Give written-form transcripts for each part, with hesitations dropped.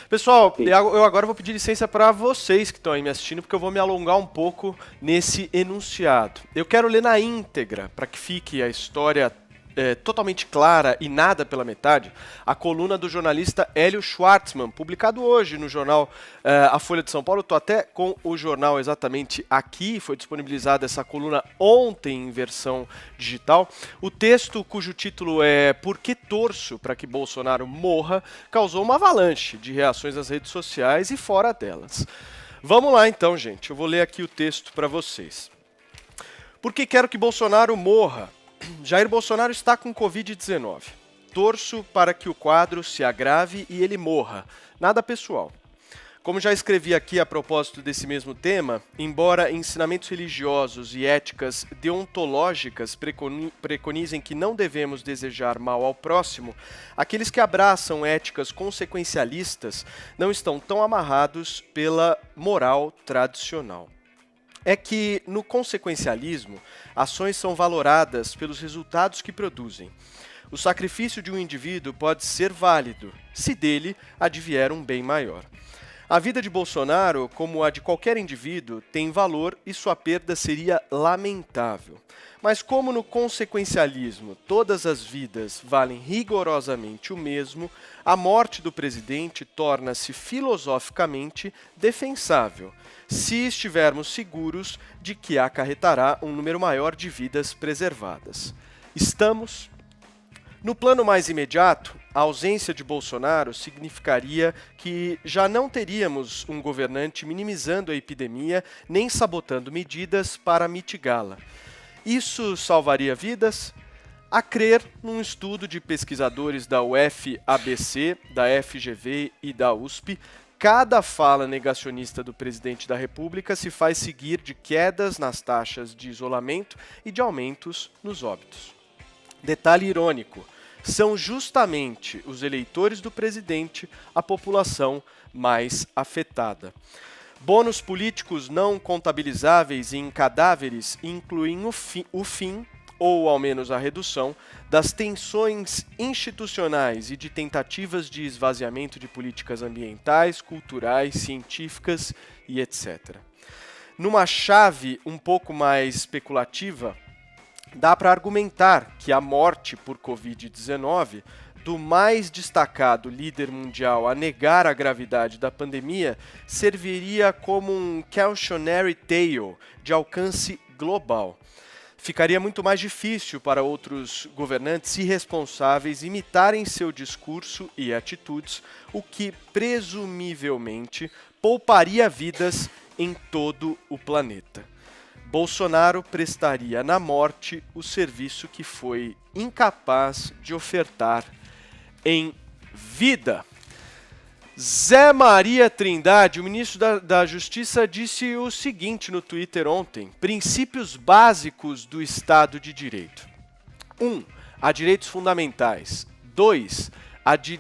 Pessoal, Sim. eu agora vou pedir licença para vocês que estão aí me assistindo, porque eu vou me alongar um pouco nesse enunciado. Eu quero ler na íntegra, para que fique a história totalmente clara e nada pela metade, a coluna do jornalista Hélio Schwartzman, publicado hoje no jornal A Folha de São Paulo. Estou até com o jornal exatamente aqui, foi disponibilizada essa coluna ontem em versão digital. O texto, cujo título é Por que torço para que Bolsonaro morra, causou uma avalanche de reações nas redes sociais e fora delas. Vamos lá então, gente, eu vou ler aqui o texto para vocês. Por que quero que Bolsonaro morra? Jair Bolsonaro está com Covid-19. Torço para que o quadro se agrave e ele morra. Nada pessoal. Como já escrevi aqui a propósito desse mesmo tema, embora ensinamentos religiosos e éticas deontológicas preconizem que não devemos desejar mal ao próximo, aqueles que abraçam éticas consequencialistas não estão tão amarrados pela moral tradicional. É que, no consequencialismo, ações são valoradas pelos resultados que produzem. O sacrifício de um indivíduo pode ser válido, se dele advier um bem maior. A vida de Bolsonaro, como a de qualquer indivíduo, tem valor e sua perda seria lamentável. Mas como no consequencialismo todas as vidas valem rigorosamente o mesmo, a morte do presidente torna-se filosoficamente defensável, se estivermos seguros de que acarretará um número maior de vidas preservadas. Estamos? No plano mais imediato, a ausência de Bolsonaro significaria que já não teríamos um governante minimizando a epidemia nem sabotando medidas para mitigá-la. Isso salvaria vidas? A crer num estudo de pesquisadores da UFABC, da FGV e da USP, cada fala negacionista do presidente da República se faz seguir de quedas nas taxas de isolamento e de aumentos nos óbitos. Detalhe irônico, são justamente os eleitores do presidente a população mais afetada. Bônus políticos não contabilizáveis em cadáveres incluem o fim, ou ao menos a redução, das tensões institucionais e de tentativas de esvaziamento de políticas ambientais, culturais, científicas e etc. Numa chave um pouco mais especulativa, dá para argumentar que a morte por Covid-19 do mais destacado líder mundial a negar a gravidade da pandemia serviria como um cautionary tale de alcance global. Ficaria muito mais difícil para outros governantes irresponsáveis imitarem seu discurso e atitudes, o que presumivelmente pouparia vidas em todo o planeta. Bolsonaro prestaria na morte o serviço que foi incapaz de ofertar em vida. Zé Maria Trindade, o ministro da Justiça, disse o seguinte no Twitter ontem: princípios básicos do Estado de Direito. 1. Há direitos fundamentais. 2.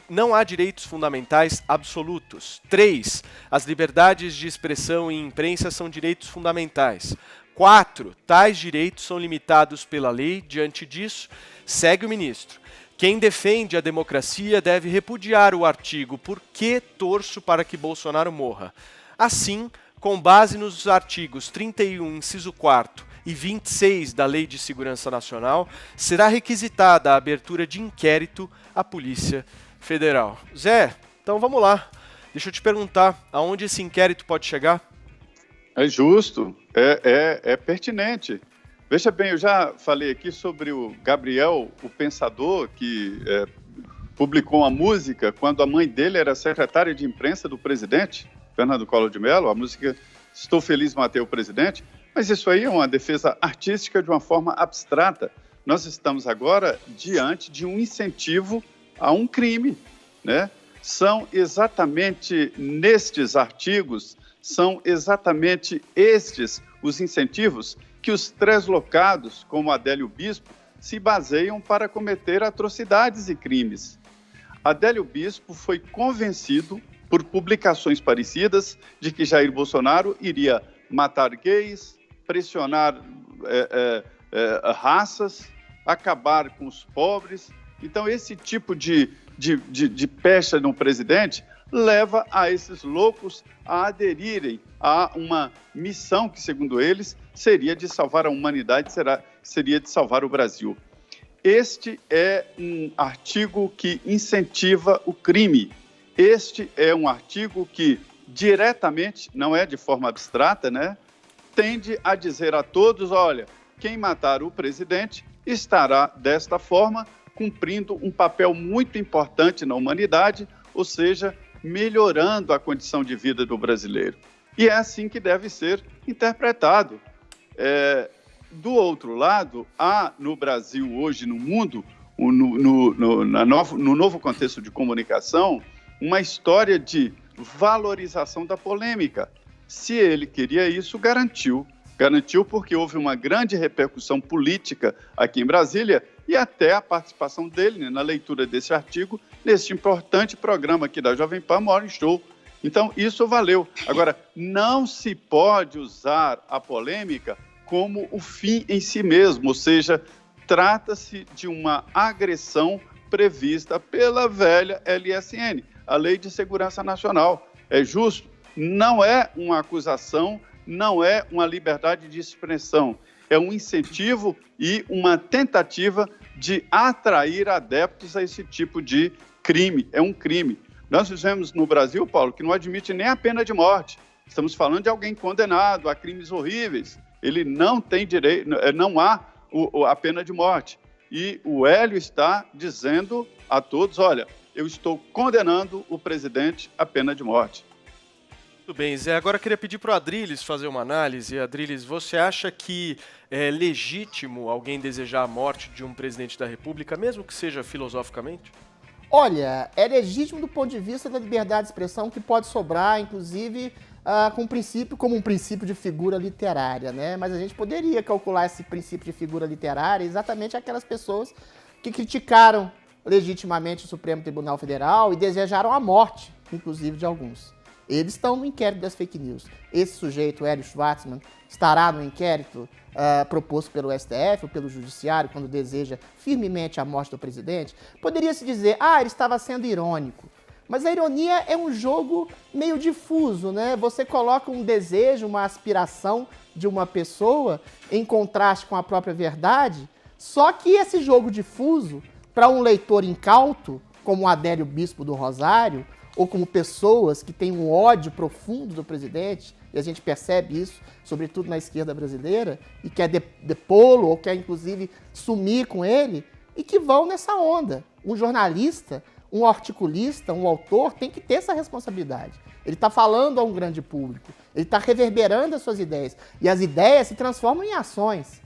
Não há direitos fundamentais absolutos. 3. As liberdades de expressão e imprensa são direitos fundamentais. 4. Tais direitos são limitados pela lei. Diante disso, segue o ministro: quem defende a democracia deve repudiar o artigo "Por que torço para que Bolsonaro morra?". Assim, com base nos artigos 31, inciso 4º e 26 da Lei de Segurança Nacional, será requisitada a abertura de inquérito à Polícia Federal. Zé, então vamos lá. Deixa eu te perguntar, aonde esse inquérito pode chegar? É justo, é pertinente. Veja bem, eu já falei aqui sobre o Gabriel, o pensador, que publicou uma música quando a mãe dele era secretária de imprensa do presidente, Fernando Collor de Mello, a música "Estou Feliz, Matei o Presidente", mas isso aí é uma defesa artística de uma forma abstrata. Nós estamos agora diante de um incentivo a um crime, né? São exatamente nestes artigos, são exatamente estes os incentivos que os translocados, como Adélio Bispo, se baseiam para cometer atrocidades e crimes. Adélio Bispo foi convencido por publicações parecidas de que Jair Bolsonaro iria matar gays, pressionar raças, acabar com os pobres. Então, esse tipo de pecha no presidente leva a esses loucos a aderirem a uma missão que, segundo eles, seria de salvar a humanidade, seria de salvar o Brasil. Este é um artigo que incentiva o crime. Este é um artigo que diretamente, não é de forma abstrata, né, tende a dizer a todos, olha, quem matar o presidente estará, desta forma, cumprindo um papel muito importante na humanidade, ou seja, melhorando a condição de vida do brasileiro. E é assim que deve ser interpretado. Do outro lado, há no Brasil hoje, no mundo, no novo contexto de comunicação, uma história de valorização da polêmica. Se ele queria isso, garantiu porque houve uma grande repercussão política aqui em Brasília e até a participação dele, né, na leitura desse artigo, nesse importante programa aqui da Jovem Pan, Morning Show. Então, isso valeu. Agora, não se pode usar a polêmica como o fim em si mesmo, ou seja, trata-se de uma agressão prevista pela velha LSN, a Lei de Segurança Nacional. É justo? Não é uma acusação, não é uma liberdade de expressão, é um incentivo e uma tentativa de atrair adeptos a esse tipo de crime. É um crime. Nós vivemos no Brasil, Paulo, que não admite nem a pena de morte. Estamos falando de alguém condenado a crimes horríveis. Ele não tem direito, não há a pena de morte. E o Hélio está dizendo a todos, olha, eu estou condenando o presidente à pena de morte. Tudo bem, Zé. Agora eu queria pedir para o Adriles fazer uma análise. Adriles, você acha que é legítimo alguém desejar a morte de um presidente da República, mesmo que seja filosoficamente? Olha, é legítimo do ponto de vista da liberdade de expressão, que pode sobrar, inclusive, como um princípio de figura literária, né? Mas a gente poderia calcular esse princípio de figura literária exatamente aquelas pessoas que criticaram legitimamente o Supremo Tribunal Federal e desejaram a morte, inclusive, de alguns. Eles estão no inquérito das fake news. Esse sujeito, Hélio Schwartzman, estará no inquérito proposto pelo STF ou pelo Judiciário quando deseja firmemente a morte do presidente? Poderia-se dizer, ele estava sendo irônico. Mas a ironia é um jogo meio difuso, né? Você coloca um desejo, uma aspiração de uma pessoa em contraste com a própria verdade, só que esse jogo difuso, para um leitor incauto, como o Adélio Bispo do Rosário, ou como pessoas que têm um ódio profundo do presidente, e a gente percebe isso, sobretudo na esquerda brasileira, e quer depô-lo, ou quer, inclusive, sumir com ele, e que vão nessa onda. Um jornalista, um articulista, um autor, tem que ter essa responsabilidade. Ele está falando a um grande público, ele está reverberando as suas ideias, e as ideias se transformam em ações,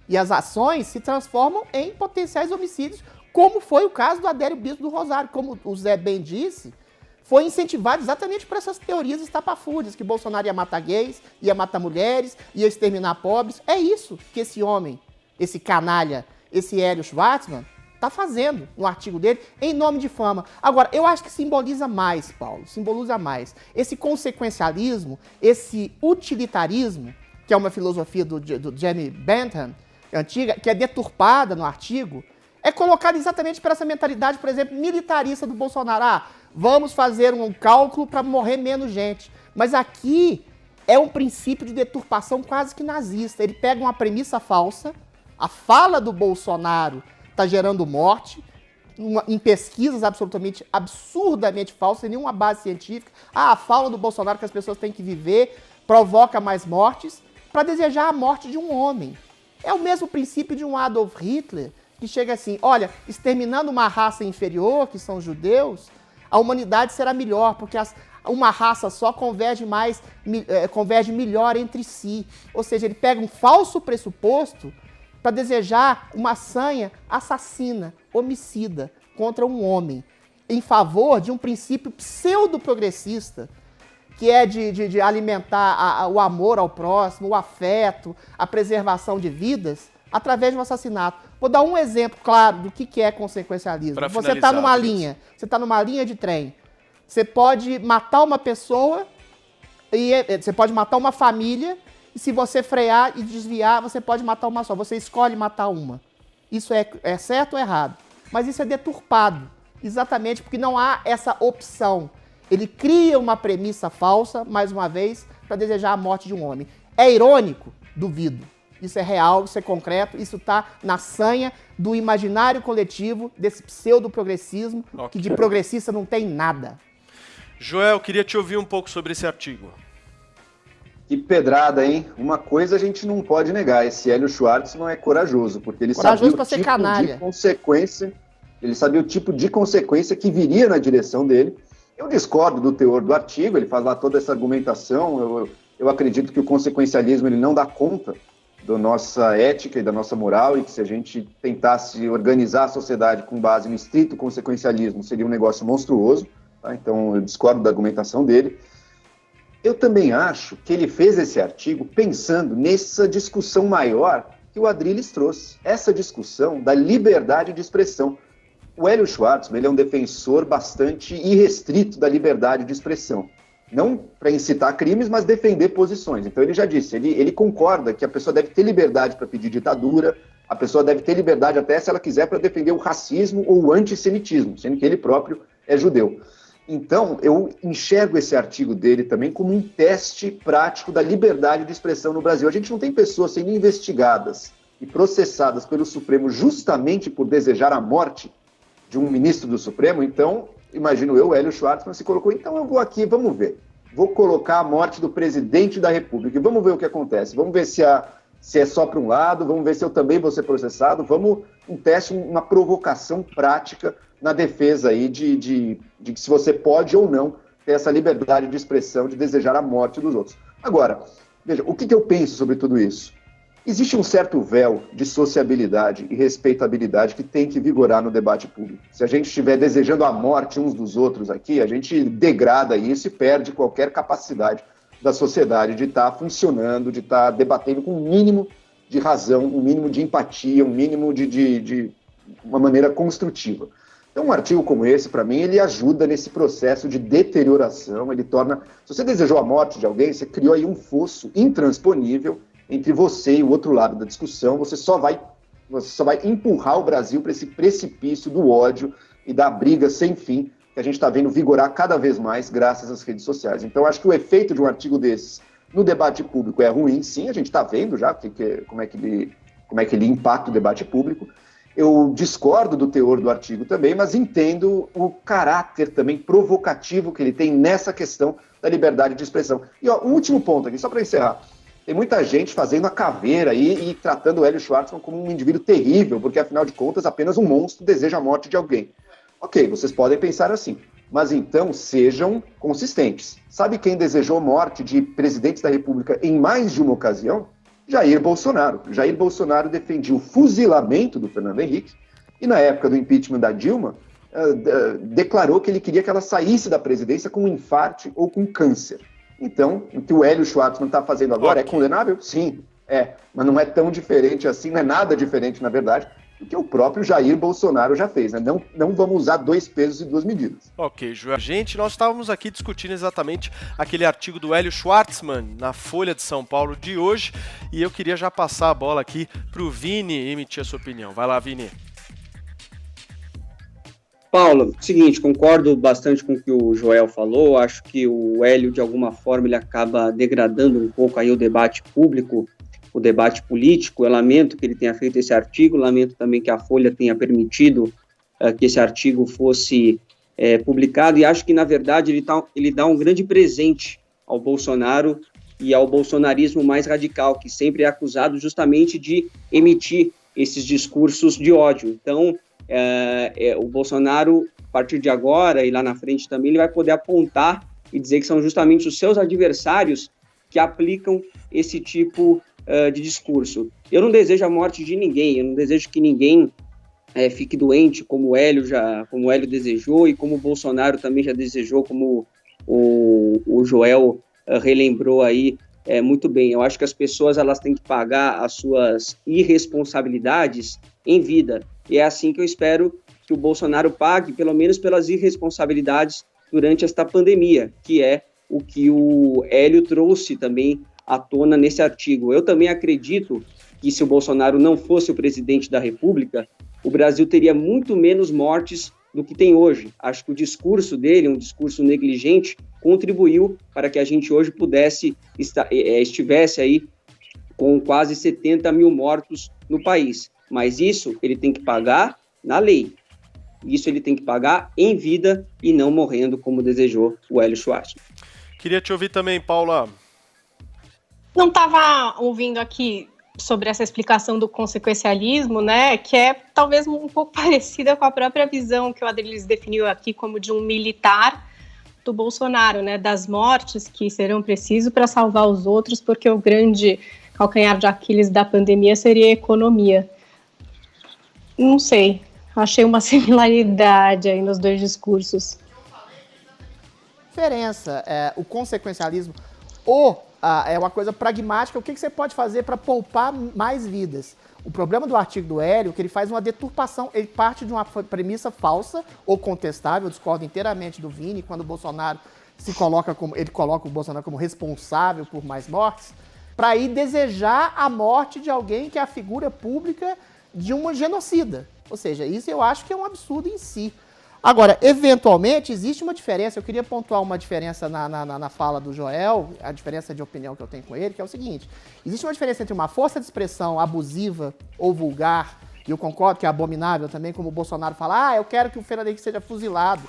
e as ações se transformam em potenciais homicídios, como foi o caso do Adélio Bispo do Rosário. Como o Zé bem disse, foi incentivado exatamente por essas teorias estapafúrdias, que Bolsonaro ia matar gays, ia matar mulheres, ia exterminar pobres. É isso que esse homem, esse canalha, esse Hélio Schwartzman, está fazendo no artigo dele, em nome de fama. Agora, eu acho que simboliza mais, Paulo, simboliza mais. Esse consequencialismo, esse utilitarismo, que é uma filosofia do Jeremy Bentham, antiga, que é deturpada no artigo, é colocada exatamente por essa mentalidade, por exemplo, militarista do Bolsonaro. Vamos fazer um cálculo para morrer menos gente. Mas aqui é um princípio de deturpação quase que nazista. Ele pega uma premissa falsa, a fala do Bolsonaro está gerando morte, em pesquisas absolutamente, absurdamente falsas, sem nenhuma base científica. A fala do Bolsonaro que as pessoas têm que viver provoca mais mortes, para desejar a morte de um homem. É o mesmo princípio de um Adolf Hitler, que chega assim, olha, exterminando uma raça inferior, que são os judeus, a humanidade será melhor, porque uma raça só converge melhor entre si. Ou seja, ele pega um falso pressuposto para desejar uma sanha assassina, homicida, contra um homem, em favor de um princípio pseudo-progressista, que é de alimentar o amor ao próximo, o afeto, a preservação de vidas, através de um assassinato. Vou dar um exemplo claro do que é consequencialismo. Você está numa linha de trem. Você pode matar uma pessoa, você pode matar uma família, e se você frear e desviar, você pode matar uma só. Você escolhe matar uma. Isso é certo ou errado? Mas isso é deturpado, exatamente porque não há essa opção. Ele cria uma premissa falsa, mais uma vez, para desejar a morte de um homem. É irônico? Duvido. Isso é real, isso é concreto, isso está na sanha do imaginário coletivo, desse pseudo-progressismo, que de progressista não tem nada. Joel, queria te ouvir um pouco sobre esse artigo. Que pedrada, hein? Uma coisa a gente não pode negar, esse Hélio Schwartzman é corajoso, porque ele sabia o tipo de consequência, ele sabia o tipo de consequência que viria na direção dele. Eu discordo do teor do artigo, ele faz lá toda essa argumentação, eu acredito que o consequencialismo ele não dá conta da nossa ética e da nossa moral, e que se a gente tentasse organizar a sociedade com base no estrito consequencialismo, seria um negócio monstruoso, tá? Então eu discordo da argumentação dele. Eu também acho que ele fez esse artigo pensando nessa discussão maior que o Adrilles trouxe, essa discussão da liberdade de expressão. O Hélio Schwartzman ele é um defensor bastante irrestrito da liberdade de expressão. Não para incitar crimes, mas defender posições. Então ele já disse, ele concorda que a pessoa deve ter liberdade para pedir ditadura, a pessoa deve ter liberdade até, se ela quiser, para defender o racismo ou o antissemitismo, sendo que ele próprio é judeu. Então, eu enxergo esse artigo dele também como um teste prático da liberdade de expressão no Brasil. A gente não tem pessoas sendo investigadas e processadas pelo Supremo justamente por desejar a morte de um ministro do Supremo, então, imagino eu, Hélio Schwartzman se colocou, então eu vou aqui, vamos ver. Vou colocar a morte do presidente da República e vamos ver o que acontece. Vamos ver se é só para um lado, vamos ver se eu também vou ser processado. Vamos um teste, uma provocação prática na defesa aí de se você pode ou não ter essa liberdade de expressão, de desejar a morte dos outros. Agora, veja, o que eu penso sobre tudo isso? Existe um certo véu de sociabilidade e respeitabilidade que tem que vigorar no debate público. Se a gente estiver desejando a morte uns dos outros aqui, a gente degrada isso e perde qualquer capacidade da sociedade de estar funcionando, de estar debatendo com um mínimo de razão, um mínimo de empatia, um mínimo de uma maneira construtiva. Então, um artigo como esse, para mim, ele ajuda nesse processo de deterioração, ele torna... Se você desejou a morte de alguém, você criou aí um fosso intransponível entre você e o outro lado da discussão, você só vai empurrar o Brasil para esse precipício do ódio e da briga sem fim que a gente está vendo vigorar cada vez mais graças às redes sociais. Então, acho que o efeito de um artigo desses no debate público é ruim, sim, a gente está vendo já como é que ele impacta o debate público. Eu discordo do teor do artigo também, mas entendo o caráter também provocativo que ele tem nessa questão da liberdade de expressão. E um último ponto aqui, só para encerrar. Tem muita gente fazendo a caveira aí e tratando o Hélio Schwartzman como um indivíduo terrível, porque, afinal de contas, apenas um monstro deseja a morte de alguém. Ok, vocês podem pensar assim, mas então sejam consistentes. Sabe quem desejou a morte de presidentes da República em mais de uma ocasião? Jair Bolsonaro. Jair Bolsonaro defendia o fuzilamento do Fernando Henrique e, na época do impeachment da Dilma, declarou que ele queria que ela saísse da presidência com um infarte ou com câncer. Então, o que o Hélio Schwartzman está fazendo agora é condenável? Sim, mas não é tão diferente assim, não é nada diferente, na verdade, do que o próprio Jair Bolsonaro já fez, né? Não vamos usar 2 pesos e 2 medidas. Ok, Joel. Gente, nós estávamos aqui discutindo exatamente aquele artigo do Hélio Schwartzman na Folha de São Paulo de hoje, e eu queria já passar a bola aqui para o Vini emitir a sua opinião. Vai lá, Vini. Paulo, seguinte, concordo bastante com o que o Joel falou, acho que o Hélio, de alguma forma, ele acaba degradando um pouco aí o debate público, o debate político. Eu lamento que ele tenha feito esse artigo, lamento também que a Folha tenha permitido que esse artigo fosse publicado, e acho que, na verdade, ele dá um grande presente ao Bolsonaro e ao bolsonarismo mais radical, que sempre é acusado justamente de emitir esses discursos de ódio. Então, o Bolsonaro, a partir de agora e lá na frente também, ele vai poder apontar e dizer que são justamente os seus adversários que aplicam esse tipo de discurso. Eu não desejo a morte de ninguém, eu não desejo que ninguém fique doente, como o Hélio desejou e como o Bolsonaro também já desejou, como o Joel relembrou aí muito bem. Eu acho que as pessoas elas têm que pagar as suas irresponsabilidades em vida. E é assim que eu espero que o Bolsonaro pague, pelo menos pelas irresponsabilidades durante esta pandemia, que é o que o Hélio trouxe também à tona nesse artigo. Eu também acredito que se o Bolsonaro não fosse o presidente da República, o Brasil teria muito menos mortes do que tem hoje. Acho que o discurso dele, um discurso negligente, contribuiu para que a gente hoje estivesse aí com quase 70 mil mortos no país. Mas isso ele tem que pagar na lei. Isso ele tem que pagar em vida e não morrendo, como desejou o Hélio Schwartzman. Queria te ouvir também, Paula. Não estava ouvindo aqui sobre essa explicação do consequencialismo, né, que é talvez um pouco parecida com a própria visão que o Adriles definiu aqui como de um militar do Bolsonaro, né, das mortes que serão precisas para salvar os outros, porque o grande calcanhar de Aquiles da pandemia seria a economia. Não sei, achei uma similaridade aí nos dois discursos. Diferença, o consequencialismo é uma coisa pragmática. O que você pode fazer para poupar mais vidas? O problema do artigo do Hélio é que ele faz uma deturpação, ele parte de uma premissa falsa ou contestável, eu discordo inteiramente do Vini, quando o Bolsonaro ele coloca o Bolsonaro como responsável por mais mortes, para ir desejar a morte de alguém que é a figura pública de uma genocida. Ou seja, isso eu acho que é um absurdo em si. Agora, eventualmente, existe uma diferença, eu queria pontuar uma diferença na fala do Joel, a diferença de opinião que eu tenho com ele, que é o seguinte: existe uma diferença entre uma força de expressão abusiva ou vulgar, e eu concordo que é abominável também, como o Bolsonaro fala, eu quero que o Fernando Henrique seja fuzilado.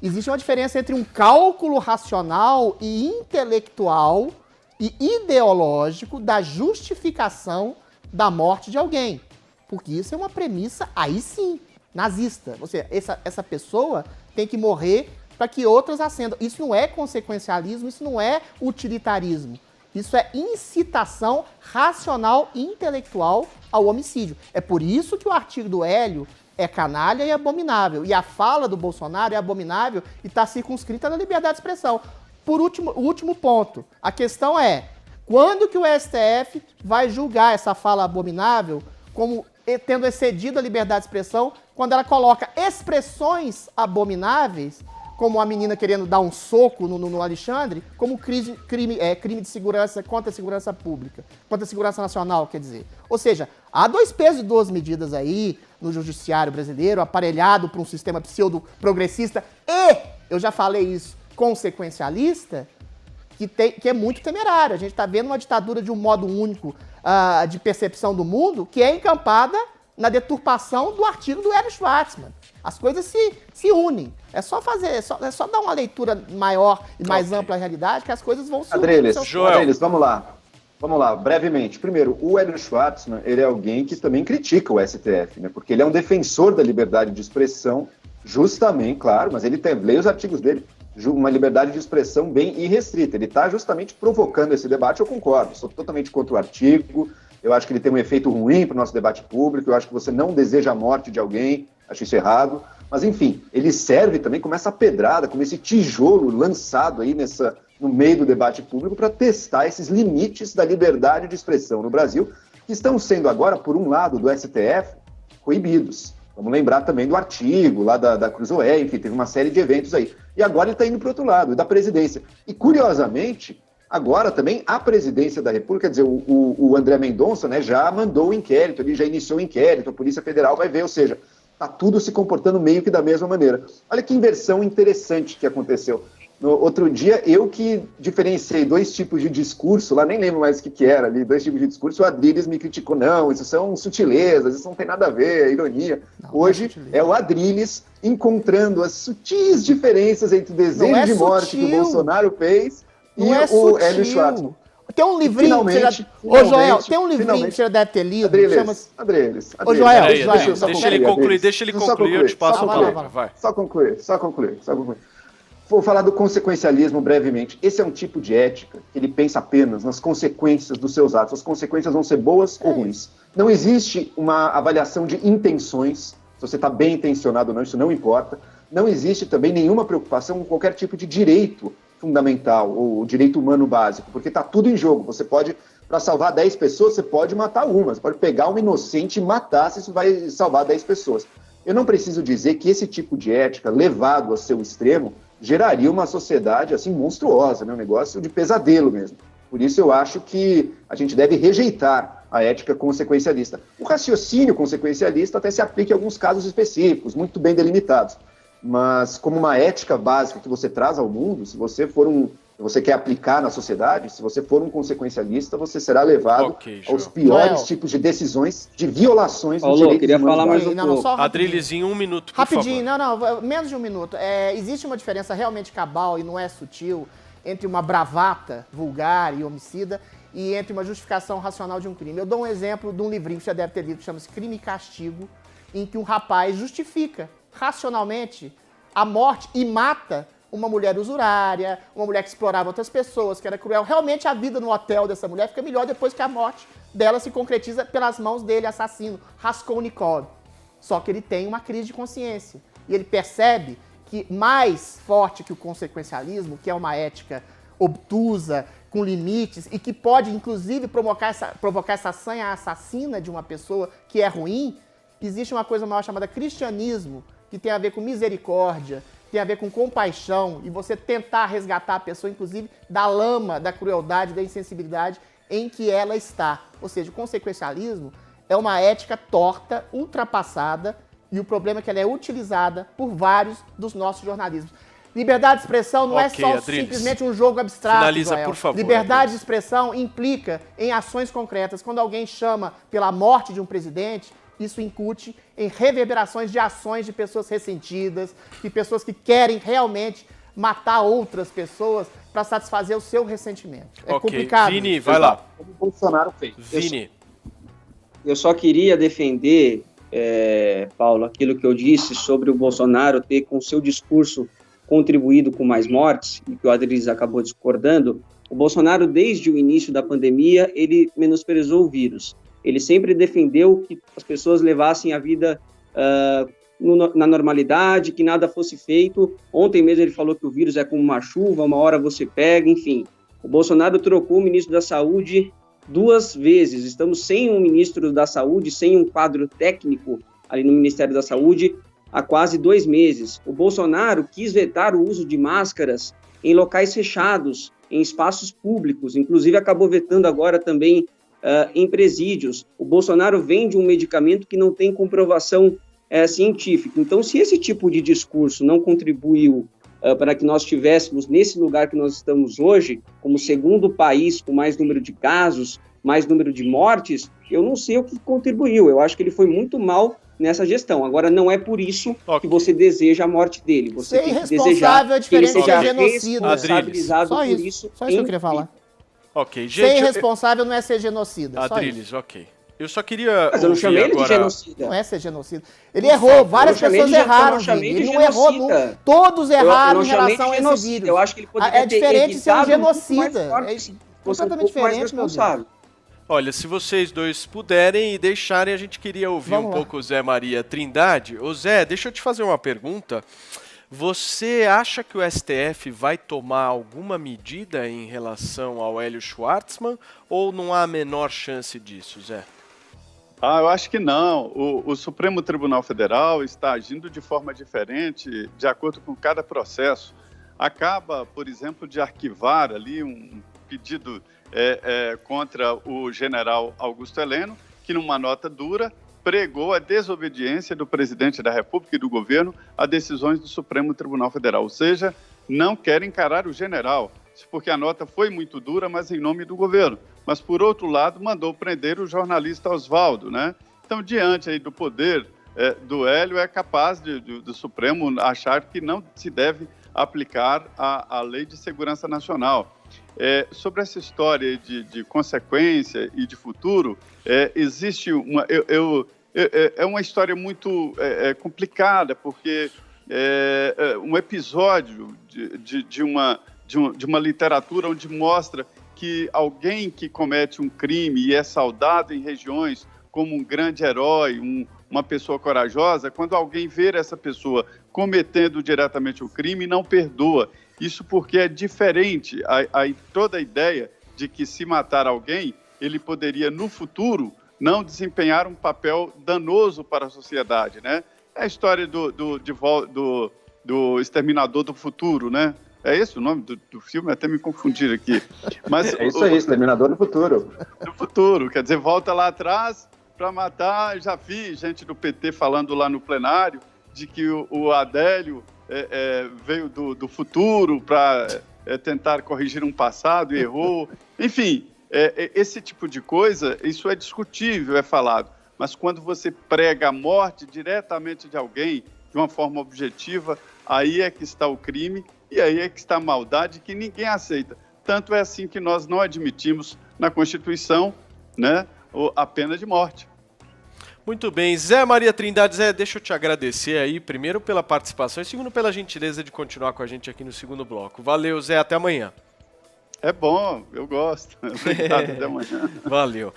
Existe uma diferença entre um cálculo racional e intelectual e ideológico da justificação da morte de alguém, porque isso é uma premissa, aí sim, nazista. Ou seja, essa pessoa tem que morrer para que outras ascendam. Isso não é consequencialismo, isso não é utilitarismo. Isso é incitação racional e intelectual ao homicídio. É por isso que o artigo do Hélio é canalha e abominável. E a fala do Bolsonaro é abominável e está circunscrita na liberdade de expressão. Por último, o último ponto. A questão é, quando que o STF vai julgar essa fala abominável como tendo excedido a liberdade de expressão, quando ela coloca expressões abomináveis, como a menina querendo dar um soco no Alexandre, como crime de segurança contra a segurança pública, contra a segurança nacional, quer dizer. Ou seja, há 2 pesos e 2 medidas aí no judiciário brasileiro, aparelhado por um sistema pseudo-progressista e, eu já falei isso, consequencialista, que é muito temerário. A gente está vendo uma ditadura de um modo único de percepção do mundo que é encampada na deturpação do artigo do Hélio Schwartzman. As coisas se unem. É só dar uma leitura maior e mais ampla à realidade que as coisas vão se unir. Adriles, vamos lá, brevemente. Primeiro, o Hélio Schwartzman, ele é alguém que também critica o STF, né? Porque ele é um defensor da liberdade de expressão, justamente, claro, mas ele lê os artigos dele, uma liberdade de expressão bem irrestrita. Ele está justamente provocando esse debate, eu concordo, sou totalmente contra o artigo, eu acho que ele tem um efeito ruim para o nosso debate público, eu acho que você não deseja a morte de alguém, acho isso errado, mas enfim, ele serve também como essa pedrada, como esse tijolo lançado aí no meio do debate público para testar esses limites da liberdade de expressão no Brasil, que estão sendo agora, por um lado, do STF, coibidos. Vamos lembrar também do artigo lá da Cruzoé, enfim, teve uma série de eventos aí. E agora ele está indo para o outro lado, da presidência. E, curiosamente, agora também a presidência da República, quer dizer, o André Mendonça, né, já mandou o inquérito, ele já iniciou o inquérito, a Polícia Federal vai ver, ou seja, está tudo se comportando meio que da mesma maneira. Olha que inversão interessante que aconteceu. No outro dia, eu que diferenciei 2 tipos de discurso, lá nem lembro mais o que era ali, 2 tipos de discurso, o Adriles me criticou, não, isso são sutilezas, isso não tem nada a ver, é ironia. Não, hoje é o Adriles encontrando as sutis diferenças entre o desejo de morte que o Bolsonaro fez e o Hélio Schwartzman. Tem um livrinho Ô, Joel, tem um livrinho que você já deve ter lido. Adriles. Ô, Joel, deixa ele concluir, eu te passo a palavra. Vai. Só concluir. Vou falar do consequencialismo brevemente. Esse é um tipo de ética que ele pensa apenas nas consequências dos seus atos. As consequências vão ser boas ou ruins. Não existe uma avaliação de intenções, se você está bem intencionado ou não, isso não importa. Não existe também nenhuma preocupação com qualquer tipo de direito fundamental ou direito humano básico, porque está tudo em jogo. Você pode, para salvar 10 pessoas, você pode matar uma. Você pode pegar um inocente e matar se isso vai salvar 10 pessoas. Eu não preciso dizer que esse tipo de ética, levado ao seu extremo, geraria uma sociedade assim monstruosa, né? Um negócio de pesadelo mesmo. Por isso eu acho que a gente deve rejeitar a ética consequencialista. O raciocínio consequencialista até se aplica em alguns casos específicos, muito bem delimitados. mas como uma ética básica que você traz ao mundo, se você quer aplicar na sociedade, se você for um consequencialista, você será levado aos piores tipos de decisões, de violações dos direitos queria humanos. Falar mais um pouco. Adriles, em 1 minuto, por rapidinho, favor. Menos de 1 minuto. Existe uma diferença realmente cabal e não é sutil entre uma bravata vulgar e homicida e entre uma justificação racional de um crime. Eu dou um exemplo de um livrinho que você deve ter lido, que chama-se Crime e Castigo, em que um rapaz justifica racionalmente a morte e mata uma mulher usurária, uma mulher que explorava outras pessoas, que era cruel. Realmente a vida no hotel dessa mulher fica melhor depois que a morte dela se concretiza pelas mãos dele, assassino, Raskolnikov. Só que ele tem uma crise de consciência. E ele percebe que mais forte que o consequencialismo, que é uma ética obtusa, com limites, e que pode, inclusive, provocar essa sanha assassina de uma pessoa que é ruim, existe uma coisa maior chamada cristianismo, que tem a ver com misericórdia, tem a ver com compaixão, e você tentar resgatar a pessoa, inclusive, da lama, da crueldade, da insensibilidade em que ela está. Ou seja, o consequencialismo é uma ética torta, ultrapassada, e o problema é que ela é utilizada por vários dos nossos jornalismos. Liberdade de expressão não é só simplesmente um jogo abstrato. Finaliza, por favor. Liberdade de expressão implica em ações concretas. Quando alguém chama pela morte de um presidente, isso incute em reverberações de ações de pessoas ressentidas, de pessoas que querem realmente matar outras pessoas para satisfazer o seu ressentimento. É complicado. Vini, vai lá. Como o Bolsonaro fez. Vini. Eu só queria defender, Paulo, aquilo que eu disse sobre o Bolsonaro ter, com seu discurso, contribuído com mais mortes, e que o Adriles acabou discordando. O Bolsonaro, desde o início da pandemia, ele menosprezou o vírus. Ele sempre defendeu que as pessoas levassem a vida na normalidade, que nada fosse feito. Ontem mesmo ele falou que o vírus é como uma chuva, uma hora você pega, enfim. O Bolsonaro trocou o ministro da Saúde 2 vezes. Estamos sem um ministro da Saúde, sem um quadro técnico ali no Ministério da Saúde há quase 2 meses. O Bolsonaro quis vetar o uso de máscaras em locais fechados, em espaços públicos, inclusive acabou vetando agora também em presídios. O Bolsonaro vende um medicamento que não tem comprovação científica. Então, se esse tipo de discurso não contribuiu para que nós estivéssemos nesse lugar que nós estamos hoje, como segundo país com mais número de casos, mais número de mortes, eu não sei o que contribuiu. Eu acho que ele foi muito mal nessa gestão. Agora, não é por isso que você deseja a morte dele. Você tem que desejar é diferente que ele seja de genocida. responsabilizado Só por isso. isso. Só isso que eu queria falar. Ok, gente. Ser irresponsável não é ser genocida. Adriles, ok. Eu só queria. Mas eu não chamei ele de genocida. Não é ser genocida. Ele errou, várias pessoas erraram. Ele não errou, todos erraram em relação a esse vírus. Eu acho que ele poderia é diferente de ser um genocida. É completamente diferente, meu Deus. Olha, se vocês dois puderem e deixarem, a gente queria ouvir pouco o Zé Maria Trindade. Ô Zé, deixa eu te fazer uma pergunta. Você acha que o STF vai tomar alguma medida em relação ao Hélio Schwartzman ou não há a menor chance disso, Zé? Eu acho que não. O Supremo Tribunal Federal está agindo de forma diferente de acordo com cada processo. Acaba, por exemplo, de arquivar ali um pedido contra o general Augusto Heleno, que numa nota dura pregou a desobediência do presidente da República e do governo a decisões do Supremo Tribunal Federal. Ou seja, não quer encarar o general, porque a nota foi muito dura, mas em nome do governo. Mas, por outro lado, mandou prender o jornalista Oswaldo, né? Então, diante aí do poder do Hélio, é capaz do Supremo achar que não se deve aplicar a Lei de Segurança Nacional. Sobre essa história de consequência e de futuro, existe uma... é uma história muito complicada, porque um episódio de uma literatura onde mostra que alguém que comete um crime e é saudado em regiões como um grande herói, uma pessoa corajosa, quando alguém vê essa pessoa cometendo diretamente o crime, não perdoa. Isso porque é diferente. Toda a ideia de que se matar alguém, ele poderia, no futuro, não desempenhar um papel danoso para a sociedade, né? É a história do Exterminador do Futuro, né? É esse o nome do filme? Até me confundir aqui. Mas é isso aí, Exterminador do Futuro. Do futuro, quer dizer, volta lá atrás para matar. Já vi gente do PT falando lá no plenário de que o Adélio veio do futuro para tentar corrigir um passado e errou. Enfim, esse tipo de coisa, isso é discutível, é falado. Mas quando você prega a morte diretamente de alguém, de uma forma objetiva, aí é que está o crime e aí é que está a maldade que ninguém aceita. Tanto é assim que nós não admitimos na Constituição, né, a pena de morte. Muito bem. Zé Maria Trindade, Zé, deixa eu te agradecer aí, primeiro pela participação e segundo pela gentileza de continuar com a gente aqui no segundo bloco. Valeu, Zé, até amanhã. É bom, eu gosto. Obrigado, até amanhã. Valeu.